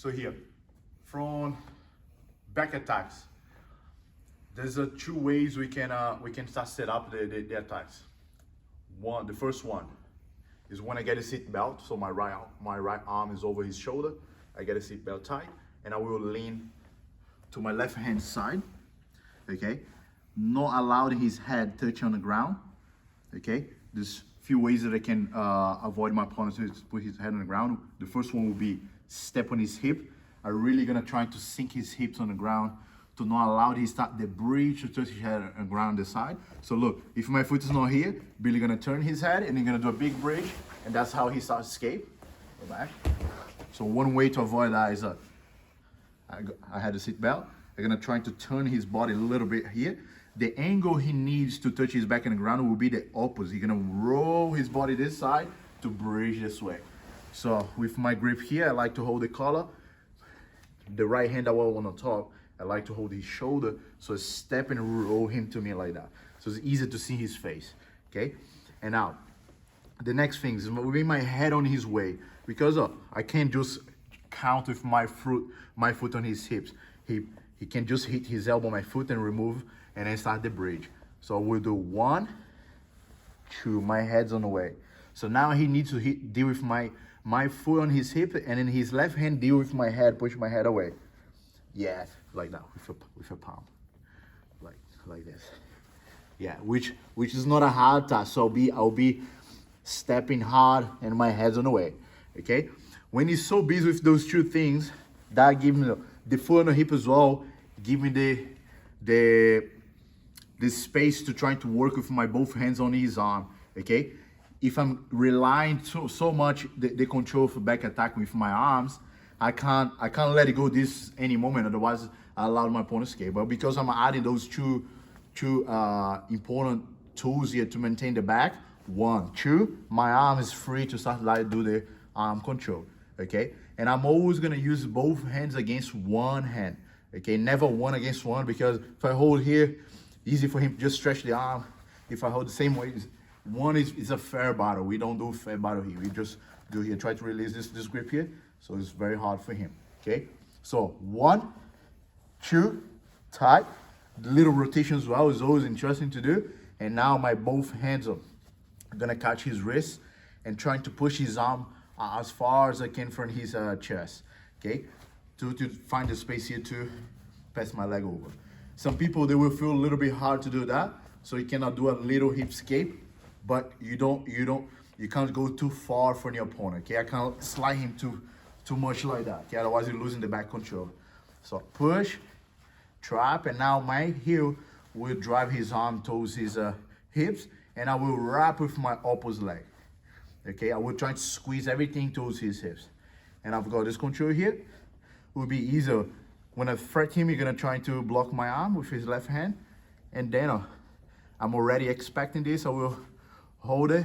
So here, from back attacks, there's two ways we can start set up the attacks. The first one is when I get a seat belt, so my right arm is over his shoulder. I get a seat belt tight, and I will lean to my left hand side. Okay, not allowing his head touch on the ground. Okay, there's few ways that I can avoid my opponent to put his head on the ground. The first one will be step on his hip. I'm really gonna try to sink his hips on the ground to not allow the bridge to touch his head on the ground the side. So look, if my foot is not here, Billy gonna turn his head and he's gonna do a big bridge, and that's how he starts escape. Go back. So one way to avoid that is I had a seat belt. I'm gonna try to turn his body a little bit here. The angle he needs to touch his back on the ground will be the opposite. He's gonna roll his body this side to bridge this way. So with my grip here, I like to hold the collar. The right hand I want on top, I like to hold his shoulder, so I step and roll him to me like that. So it's easy to see his face, okay? And now, the next thing is moving my head on his way, because I can't just count with my foot on his hips. He can just hit his elbow on my foot and remove, and then start the bridge. So we'll do 1, 2, my head's on the way. So now he needs to deal with my foot on his hip, and in his left hand deal with my head, push my head away. Yeah, like that, with a palm, like this. Yeah, which is not a hard task. So I'll be stepping hard, and my head's on the way. Okay. When he's so busy with those two things, that gives me the foot on the hip as well. Give me the space to try to work with my both hands on his arm. Okay. If I'm relying so much the control for back attack with my arms, I can't let it go this any moment. Otherwise, I allow my opponent to escape. But because I'm adding those two important tools here to maintain the back, 1, 2, my arm is free to start do the arm control. Okay, and I'm always gonna use both hands against one hand. Okay, never one against one, because if I hold here, easy for him to just stretch the arm. If I hold the same way, one is a fair battle. We don't do fair battle here. We just do here, try to release this grip here. So it's very hard for him, okay? So 1, 2, tight. The little rotation as well is always interesting to do. And now my both hands are gonna catch his wrist and trying to push his arm as far as I can from his chest, okay? To find the space here to pass my leg over. Some people, they will feel a little bit hard to do that, so you cannot do a little hip escape, but you can't go too far from your opponent, okay? I can't slide him too much like that, okay? Otherwise you're losing the back control. So push, trap, and now my heel will drive his arm towards his hips, and I will wrap with my opposite leg. Okay, I will try to squeeze everything towards his hips. And I've got this control here. It will be easier. When I threat him, you're gonna try to block my arm with his left hand. And then I'm already expecting this. I will hold it.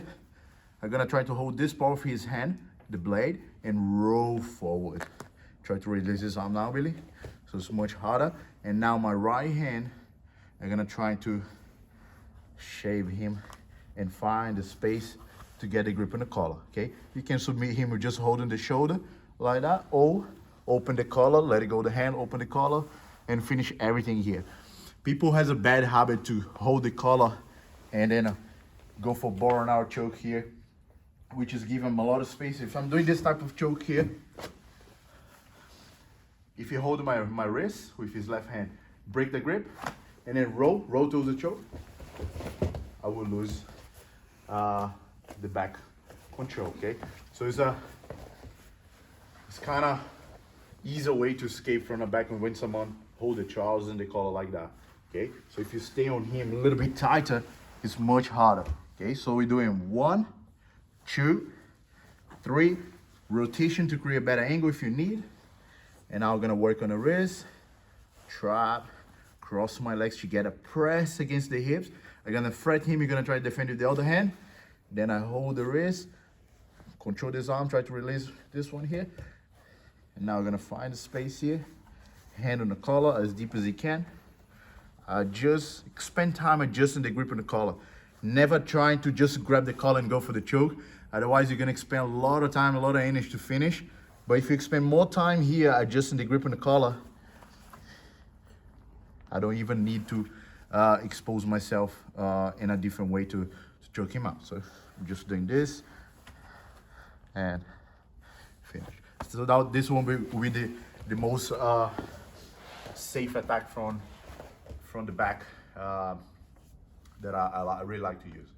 I'm gonna try to hold this part of his hand, the blade, and roll forward. Try to release his arm now, Billy. So it's much harder. And now my right hand, I'm gonna try to shave him and find the space to get a grip on the collar, okay? You can submit him with just holding the shoulder like that, or open the collar, let it go the hand, open the collar, and finish everything here. People has a bad habit to hold the collar and then go for bar and out choke here, which is giving him a lot of space. If I'm doing this type of choke here, if you hold my wrist with his left hand, break the grip, and then roll towards the choke, I will lose the back control, okay? So it's kind of easier way to escape from the back when someone hold the Charles and the collar like that, okay? So if you stay on him a little bit tighter, it's much harder, okay? So we're doing 1, 2, 3, rotation to create a better angle if you need. And now we're gonna work on the wrist, trap, cross my legs to get a press against the hips. I'm gonna threat him, you're gonna try to defend with the other hand. Then I hold the wrist, control this arm, try to release this one here. And now we're gonna find the space here, hand on the collar as deep as you can. Just spend time adjusting the grip on the collar. Never trying to just grab the collar and go for the choke. Otherwise, you're gonna spend a lot of time, a lot of energy to finish. But if you spend more time here adjusting the grip and the collar, I don't even need to expose myself in a different way to choke him out. So I'm just doing this and finish. So now this one will be the most safe attack from the back that I really like to use.